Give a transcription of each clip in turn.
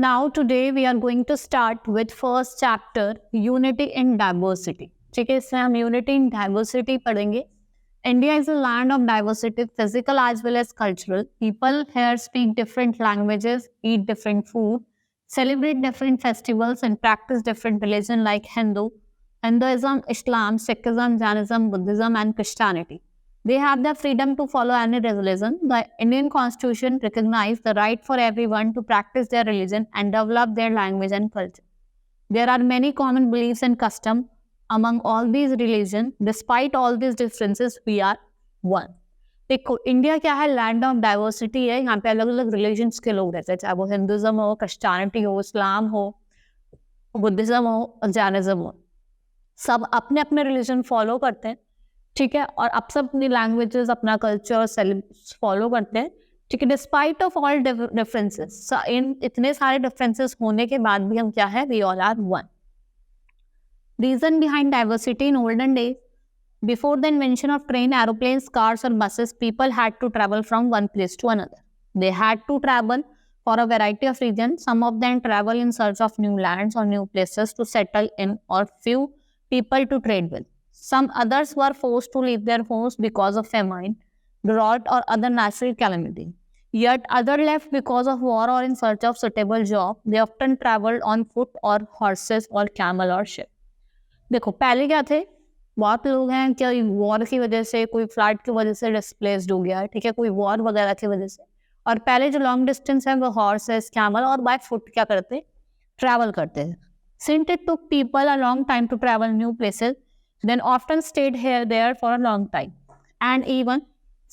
Now today we are going to start with first chapter Unity in Diversity. ठीक है, इसमें हम Unity in Diversity पढ़ेंगे. India is a land of diversity, physical as well as cultural. People here speak different languages, eat different food, celebrate different festivals, and practice different religions like Hinduism, Islam, Sikhism, Jainism, Buddhism, and Christianity. They have the freedom to follow any religion. The Indian Constitution recognizes the right for everyone to practice their religion and develop their language and culture. There are many common beliefs and customs among all these religions. Despite all these differences, we are one. देखो, India क्या है? Land of diversity है. यहाँ पे अलग अलग religions के लोग रहते हैं, चाहे वो हिंदुज्म हो, क्रिश्चियनिटी हो, इस्लाम हो, बुद्धिज्म हो, जैनिज्म हो. सब अपने अपने रिलीजन फॉलो करते हैं, ठीक है, और अब सब अपनी लैंग्वेजेस, अपना कल्चर फॉलो करते हैं, ठीक है. डिस्पाइट ऑफ ऑल डिफरेंसेस, इन इतने सारे डिफरेंसेस होने के बाद भी हम क्या है? We all are one. Reason behind diversity. In olden days, before the invention of train, aeroplanes, cars or buses, people had to travel from one place to another. They had to travel for a variety of reasons. Some of them travel in search of new lands or new places to settle in, or few people to trade with. Some others were forced to leave their homes because of famine, drought or other natural calamity. Yet others left because of war or in search of suitable job. They often traveled on foot or horses or camel or ship. देखो, पहले क्या थे? बहुत लोग हैं क्या war की वजह से, कोई फ्लड की वजह से डिस्प्लेस्ड हो गया है, ठीक है, कोई वॉर वगैरह की वजह से. और पहले जो लॉन्ग डिस्टेंस है वो हॉर्सेस, कैमल और बाय फुट क्या करते? ट्रैवल करते हैं. Since it took people a long time to travel new places, then often stayed here there for a long time and even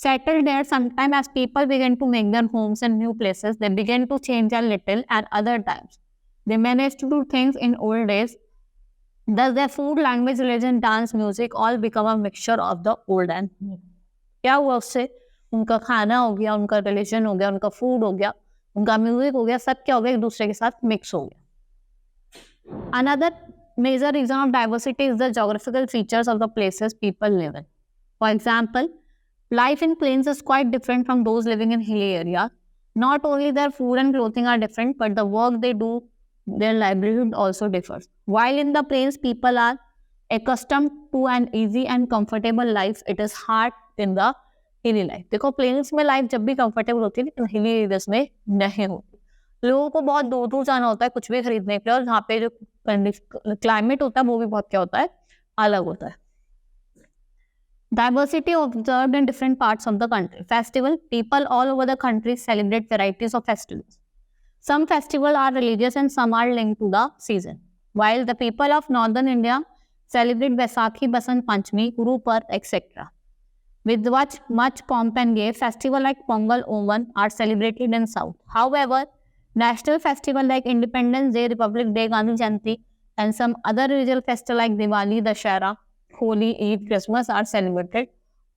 settled there. Sometime as people began to make their homes in new places, they began to change a little, and other times they managed to do things in old days. Thus their food, language, religion, dance, music all become a mixture of the old and new. क्या हुआ उससे? उनका खाना हो गया, उनका religion हो गया, उनका फूड हो गया, उनका म्यूजिक हो गया, सब क्या हो गया? एक दूसरे के साथ मिक्स हो गया. Another major reason of diversity is the geographical features of the places people live in. For example, life in plains is quite different from those living in hilly areas. Not only their food and clothing are different, but the work they do, their livelihood also differs. While in the plains, people are accustomed to an easy and comfortable life, it is hard in the hilly life. देखो, plains में life जब भी comfortable होती है, तो hilly areas में नहीं होती. लोगों को बहुत दूर दूर जाना होता है कुछ भी खरीदने के लिए, और यहाँ पे जो क्लाइमेट होता है वो भी बहुत क्या होता है? अलग होता है. Diversity observed in different parts of the country. Festival. People all over the country celebrate varieties of festivals. Some festivals are religious and some are linked to the season. While the people of northern India celebrate Vaisakhi, Basant Panchami, Guru Parv, etc. With much pomp and gay, festivals like Pongal, Onam are celebrated in south. However, national festivals like Independence Day, Republic Day, Gandhi Jayanti, and some other regional festivals like Diwali, Dashera, Holi, Eid, Christmas are celebrated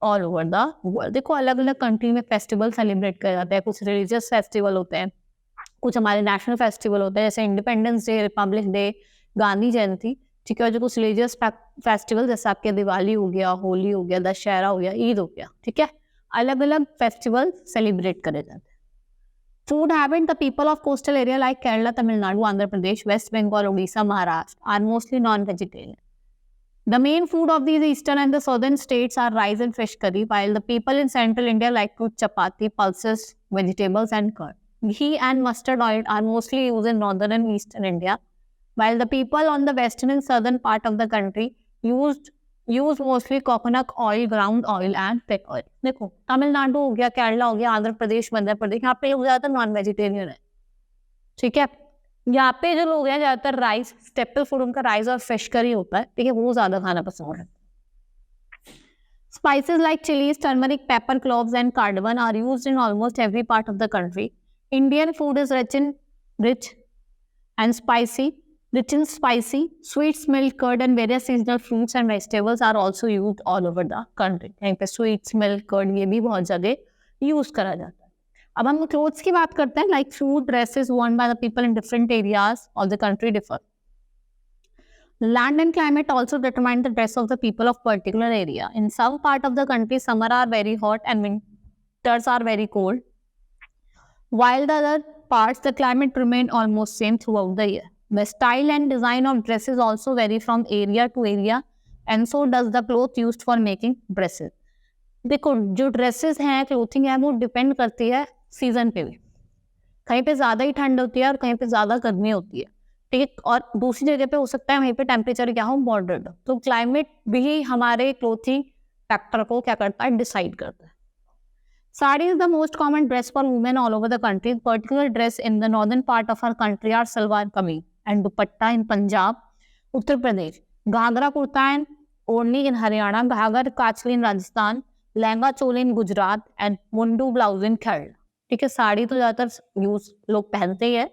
all over the world. देखो, अलग अलग country में festival celebrate किया जाता है. कुछ religious festival होते हैं, कुछ हमारे नेशनल फेस्टिवल होते हैं, जैसे independence day, republic day, Gandhi Jayanti, ठीक है. जो कुछ रिलीजियस फेस्टिवल जैसे आपके दिवाली हो गया, होली हो गया, दशहरा हो गया, ईद हो गया, ठीक है. अलग अलग फेस्टिवल सेलिब्रेट करे जाते हैं. Food habit. The people of coastal area like Kerala, Tamil Nadu, Andhra Pradesh, West Bengal, Odisha, Maharashtra are mostly non-vegetarian. The main food of these eastern and the southern states are rice and fish curry, while the people in central India like to chapati, pulses, vegetables and curd. Ghee and mustard oil are mostly used in northern and eastern India, while the people on the western and southern part of the country use mostly coconut oil, ground oil and pig oil. देखो, तमिलनाडु हो गया, केरला हो गया, आंध्र प्रदेश, मध्य प्रदेश, यहाँ पे लोग ज़्यादातर non vegetarian है, ठीक है. यहाँ पे जो लोग हैं ज़्यादातर राइस, स्टेपल फूड उनका राइस और फिश करी होता है, ठीक है, वो ज़्यादा खाना पसंद करते हैं. Spices like chilies, turmeric, pepper, cloves and cardamom are used in almost every part of the country. Indian food is rich and spicy. Rich in spicy, sweets, milk, curd and various seasonal fruits and vegetables are also used all over the country. यहाँ पे sweets, milk, curd ये भी बहुत जगह use करा जाता है. अब हम क्लोथ्स की बात करते हैं. Like food, dresses worn by the people in different areas of the country differ. Land and climate also determine the dress of the people of particular area. In some part of the country, summer are very hot and winters are very cold, while the other parts, the climate remain almost same throughout the year. The style and design of dresses also vary from area to area, and so does the cloth used for making dresses. देखो जो dresses हैं, clothing है, वो depend करती है season पे भी. कहीं पे ज़्यादा ही ठंड होती है और कहीं पे ज़्यादा गर्मी होती है, ठीक. और दूसरी जगह पे हो सकता है वहीं पे टेम्परेचर क्या हो, मॉडरेट. तो क्लाइमेट भी हमारे क्लोथिंग फैक्टर को क्या करता है, डिसाइड करता है. Sari is the most common dress for women all over the country. Particular dress in the northern part of our country are salwar kameez and dupatta in Punjab, Uttar Pradesh. Ghagra kurta and odhni in Haryana, ghagar kachli in Rajasthan, lehenga choli in Gujarat and mundu blouse in Kerala. ठीक है, साड़ी तो ज़्यादातर use लोग पहनते ही है,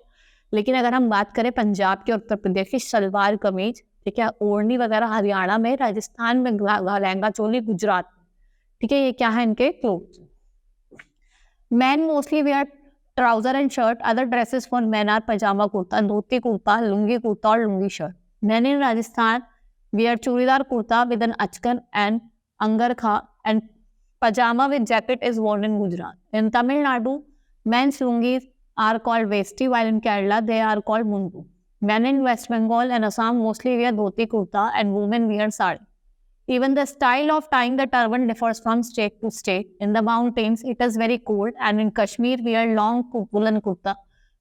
लेकिन अगर हम बात करें पंजाब के, उत्तर प्रदेश की सलवार कमीज, ठीक है, ओढ़नी वगैरह हरियाणा में, राजस्थान में लहंगा चोली, गुजरात, ठीक है, ये क्या है इनके clothes. Men mostly wear trouser and shirt. Other dresses for men are pajama kurta, dhoti kurta, lungi kurta or lungi shirt. Men in Rajasthan wear churidar kurta with an achkan and angarkha, and pajama with jacket is worn in Gujarat. In Tamil Nadu, men's lungis are called vesti, while in Kerala they are called mundu. Men in West Bengal and Assam mostly wear dhoti kurta and women wear sari. Even the style of tying the turban differs from state to state. In the mountains, it is very cold, and in Kashmir, we wear long woolen kurta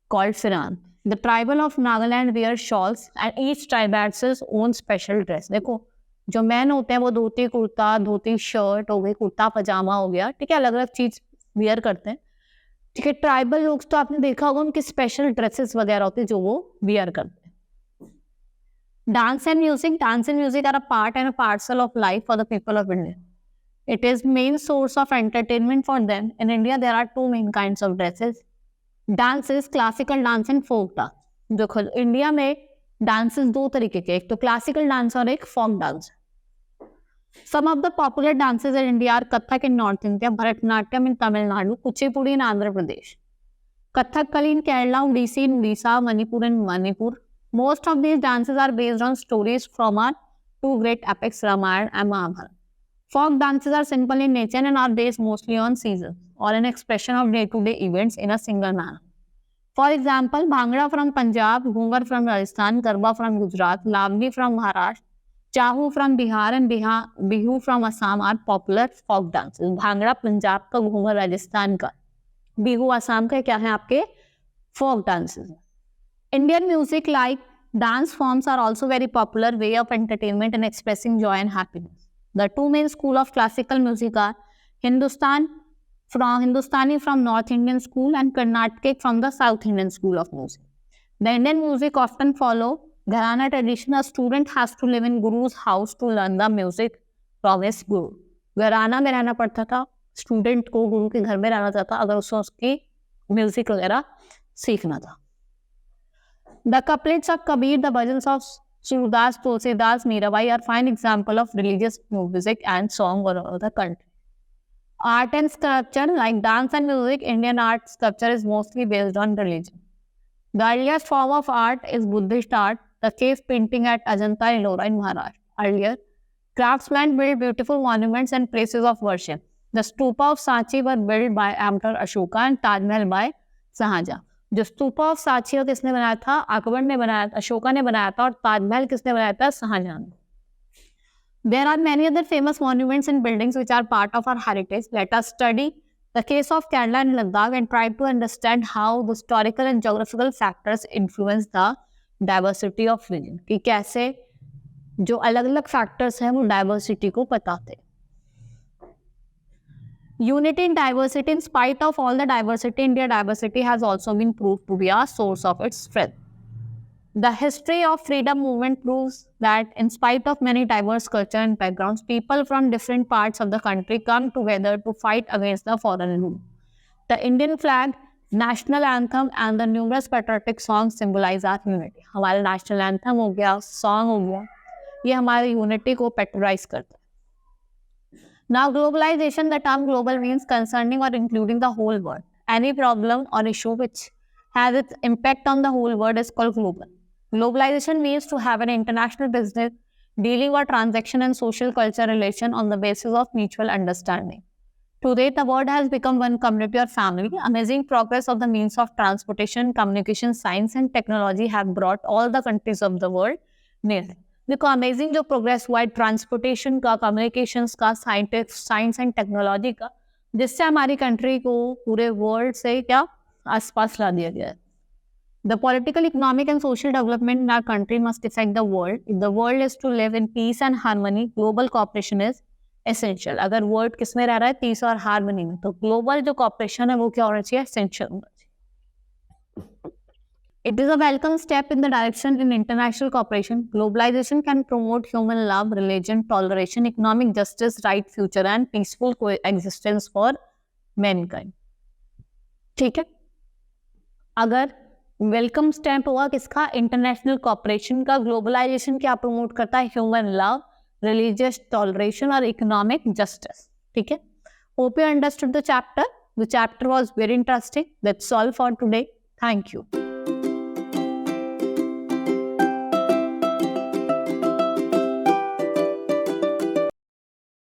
called firan. The tribal of Nagaland wear shawls, and each tribe has its own special dress. देखो, जो man होते हैं वो धोती कुर्ता, धोती shirt हो गई, कुर्ता पजामा हो गया, ठीक है, अलग अलग चीज वेयर करते हैं, ठीक है. ट्राइबल लोग तो आपने देखा होगा उनके स्पेशल ड्रेसेस वगैरह होते हैं जो वो वेयर करते हैं. Dance and music. Dance and music are a part and a parcel of life for the people of India. It is main source of entertainment for them. In India, there are two main kinds of dresses. Dances, classical dance and folk dance. देखो India में dances दो तरीके के, एक तो classical dance और एक folk dance. Some of the popular dances in India are Kathak in North India, Bharatanatyam in Tamil Nadu, Kuchipudi in Andhra Pradesh, Kathakali in Kerala, Odissi in Odisha, Manipur in Manipur. Most of these dances are based on stories from our two great epics, Ramayana and Mahabharata. Folk dances are simple in nature and are based mostly on seasons or an expression of day-to-day events in a single manner. For example, Bhangra from Punjab, Ghungar from Rajasthan, Garba from Gujarat, Lavani from Maharashtra, Chahu from Bihar and Bihu from Assam are popular folk dances. Bhangra Punjab का, घूंगर राजस्थान का, बिहू असम का, क्या है आपके folk dances. Indian music like dance forms are also very popular way of entertainment and expressing joy and happiness. The two main school of classical music are Hindustani from North Indian school and Carnatic from the South Indian school of music. The Indian music often follow Gharana tradition. A student has to live in guru's house to learn the music from his guru. घराना में रहना पड़ता था, student को गुरु के घर में रहना था अगर उसको उसकी म्यूजिक वगैरह सीखना था. The couplets of Kabir, the bhajans of Surdas, Tulsidas, Mirabai are fine example of religious music and song all over the country. Art and sculpture, like dance and music, Indian art sculpture is mostly based on religion. The earliest form of art is Buddhist art, the cave painting at Ajanta, Ellora in Maharashtra. Earlier, craftsmen built beautiful monuments and places of worship. The stupa of Sanchi were built by Emperor Ashoka and Taj Mahal by Shahjahan. जो stupa of Sanchi को किसने बनाया था, अकबर ने बनाया था, अशोका ने बनाया था, और ताजमहल किसने बनाया था, Shahjahan. There are many other famous monuments and buildings which are part of our heritage. Let us study the case of Kerala and Ladakh and try to understand how the historical and geographical factors influence the diversity of region. कि कैसे जो अलग अलग factors हैं वो diversity को बताते हैं. Unity in diversity. In spite of all the diversity, India diversity has also been proved to be a source of its strength. The history of freedom movement proves that in spite of many diverse culture and backgrounds, people from different parts of the country come together to fight against the foreign rule. The Indian flag, national anthem and the numerous patriotic songs symbolize our unity. हमारा national anthem हो गया, song हो गया, ये हमारी unity को patronize करता है. Now, globalization, the term global means concerning or including the whole world. Any problem or issue which has its impact on the whole world is called global. Globalization means to have an international business, dealing or transaction and social culture relation on the basis of mutual understanding. Today, the world has become one community or family. Amazing progress of the means of transportation, communication, science and technology have brought all the countries of the world near. देखो amazing जो progress हुआ है transportation का, communications का, science and technology का, जिससे हमारी country को पूरे वर्ल्ड से क्या आसपास ला दिया गया है. The political, economic and social development in our country must affect the world. If the world is to live in peace and harmony, global cooperation is essential. अगर वर्ल्ड किस में रह रहा है, पीस और हार्मनी में, तो ग्लोबल जो कॉपरेशन है वो क्या होना चाहिए, एसेंशियल होना चाहिए. It is a welcome step in the direction in international cooperation. Globalization can promote human love, religion, toleration, economic justice, right future and peaceful coexistence for mankind. ठीक है, अगर वेलकम स्टेप हुआ किसका, इंटरनेशनल कॉपरेशन का. Globalisation क्या promote करता है, human love, religious toleration और इकोनॉमिक जस्टिस. ठीक है, hope you understood the chapter. The chapter was very interesting. That's all for today. Thank you.